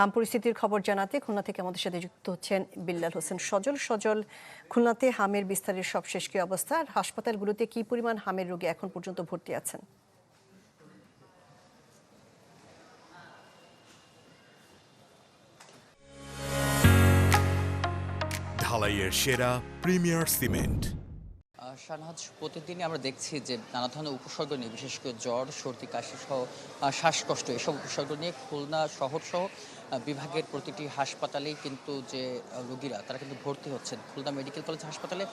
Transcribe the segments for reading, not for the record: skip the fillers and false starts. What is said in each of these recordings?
হাম পরিস্থিতির খবর জানাতে খুলনা থেকে আমাদের সাথে যুক্ত হচ্ছেন বিল্লাল হোসেন সজল। সজল, খুলনাতে হামের বিস্তারের সবশেষ কি অবস্থা, আর হাসপাতালগুলোতে কি পরিমাণ হামের রোগী এখন পর্যন্ত ভর্তি আছেন? ঢালাইয়ের সেরা প্রিমিয়ার সিমেন্ট। শাহনাজ, প্রতিদিনই আমরা দেখছি যে নানা ধরনের উপসর্গ নিয়ে, বিশেষ করে জ্বর, সর্দি, কাশি সহ শ্বাসকষ্ট, এসব উপসর্গ নিয়ে খুলনা শহর সহ বিভাগের প্রতিটি হাসপাতালেই কিন্তু যে রোগীরা তারা কিন্তু ভর্তি হচ্ছেন। খুলনা মেডিকেল কলেজ হাসপাতালে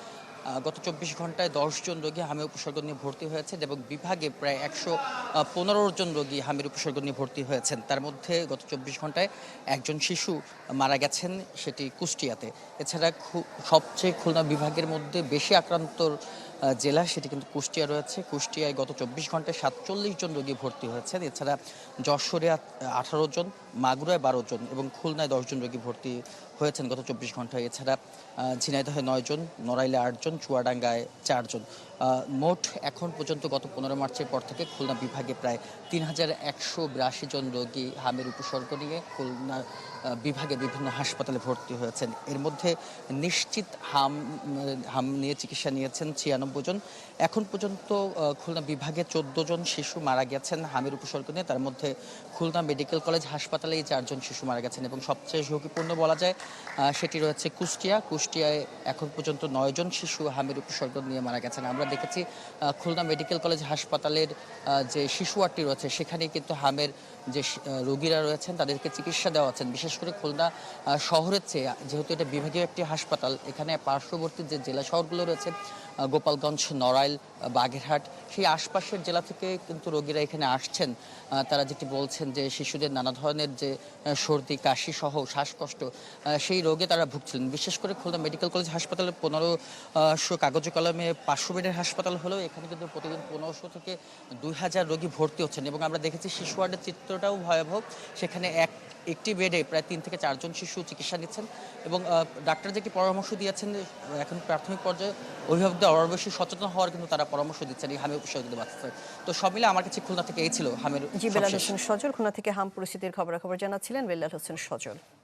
গত 24 ঘন্টায় 10 জন রোগী হামের উপসর্গ নিয়ে ভর্তি হয়েছেন এবং বিভাগে প্রায় 115 জন রোগী হামের উপসর্গ নিয়ে ভর্তি হয়েছেন। তার মধ্যে গত 24 ঘন্টায় একজন শিশু মারা গেছেন, সেটি কুষ্টিয়াতে। এছাড়া সবচেয়ে খুলনা বিভাগের মধ্যে বেশি আক্রান্তর জেলা সেটি কিন্তু কুষ্টিয়া রয়েছে। কুষ্টিয়ায় গত 24 ঘন্টায় 47 জন রোগী ভর্তি হয়েছেন। এছাড়া যশোরে 18 জন, মাগুরায় 12 জন এবং খুলনায় 10 জন রোগী ভর্তি হয়েছেন গত 24 ঘন্টায়। এছাড়া ঝিনাইদহে 9 জন, নড়াইলে 8 জন, চুয়াডাঙ্গায় 4 জন। মোট এখন পর্যন্ত গত 15 মার্চের পর থেকে খুলনা বিভাগে প্রায় 3182 জন রোগী হামের উপসর্গ নিয়ে খুলনা বিভাগের বিভিন্ন হাসপাতালে ভর্তি হয়েছেন। এর মধ্যে নিশ্চিত হাম নিয়ে চিকিৎসা নিয়েছেন 96 জন। এখন পর্যন্ত খুলনা বিভাগে 14 জন শিশু মারা গেছেন হামের উপসর্গ নিয়ে। তার মধ্যে খুলনা মেডিকেল কলেজ হাসপাতালেই 4 জন শিশু মারা গেছেন এবং সবচেয়ে ঝুঁকিপূর্ণ বলা যায় সেটি রয়েছে কুষ্টিয়ায় এখন পর্যন্ত 9 জন শিশু হামের উপসর্গ নিয়ে মারা গেছেন। আমরা দেখেছি খুলনা মেডিকেল কলেজ হাসপাতালের যে শিশু ওয়ার্ডটি রয়েছে সেখানে কিন্তু হামের যে রোগীরা রয়েছেন তাদেরকে চিকিৎসা দেওয়া আছেন। বিশেষ করে খুলনা শহরের চেয়ে, যেহেতু এটা বিভাগীয় একটি হাসপাতাল, এখানে পার্শ্ববর্তী যে জেলা শহরগুলো রয়েছে গোপালগঞ্জ, নড়াইল, বাগেরহাট, সেই আশপাশের জেলা থেকে কিন্তু রোগীরা এখানে আসছেন। তারা যেটি বলছেন যে শিশুদের নানা ধরনের যে সর্দি, কাশি সহ শ্বাসকষ্ট, সেই রোগে তারা ভুগছিলেন। বিশেষ করে খুলনা মেডিকেল কলেজ হাসপাতালে 1500 কাগজে কলমে 500 বেডের হাসপাতাল হলেও এখানে কিন্তু প্রতিদিন 1500 থেকে 2000 রোগী ভর্তি হচ্ছেন এবং আমরা দেখেছি শিশু ওয়ার্ডের চিত্রটাও ভয়াবহ। সেখানে একটি বেডে প্রায় 3 থেকে 4 জন শিশু চিকিৎসা নিচ্ছেন এবং ডাক্তার যেটি পরামর্শ দিয়েছেন, এখন প্রাথমিক পর্যায়ে অভিভাবকদের আরও বেশি সচেতন হওয়ার কিন্তু তারা পরামর্শ দিচ্ছেন এই হামের উপসর্গ বাঁচতে। তো সব মিলে আমার কাছে খুলনা থেকে এই ছিল হামের। জি, বিল্লাল হোসেন সজল খুলনা থেকে হাম পরিস্থিতির খবরাখবর জানাচ্ছিলেন বিল্লাল হোসেন সজল।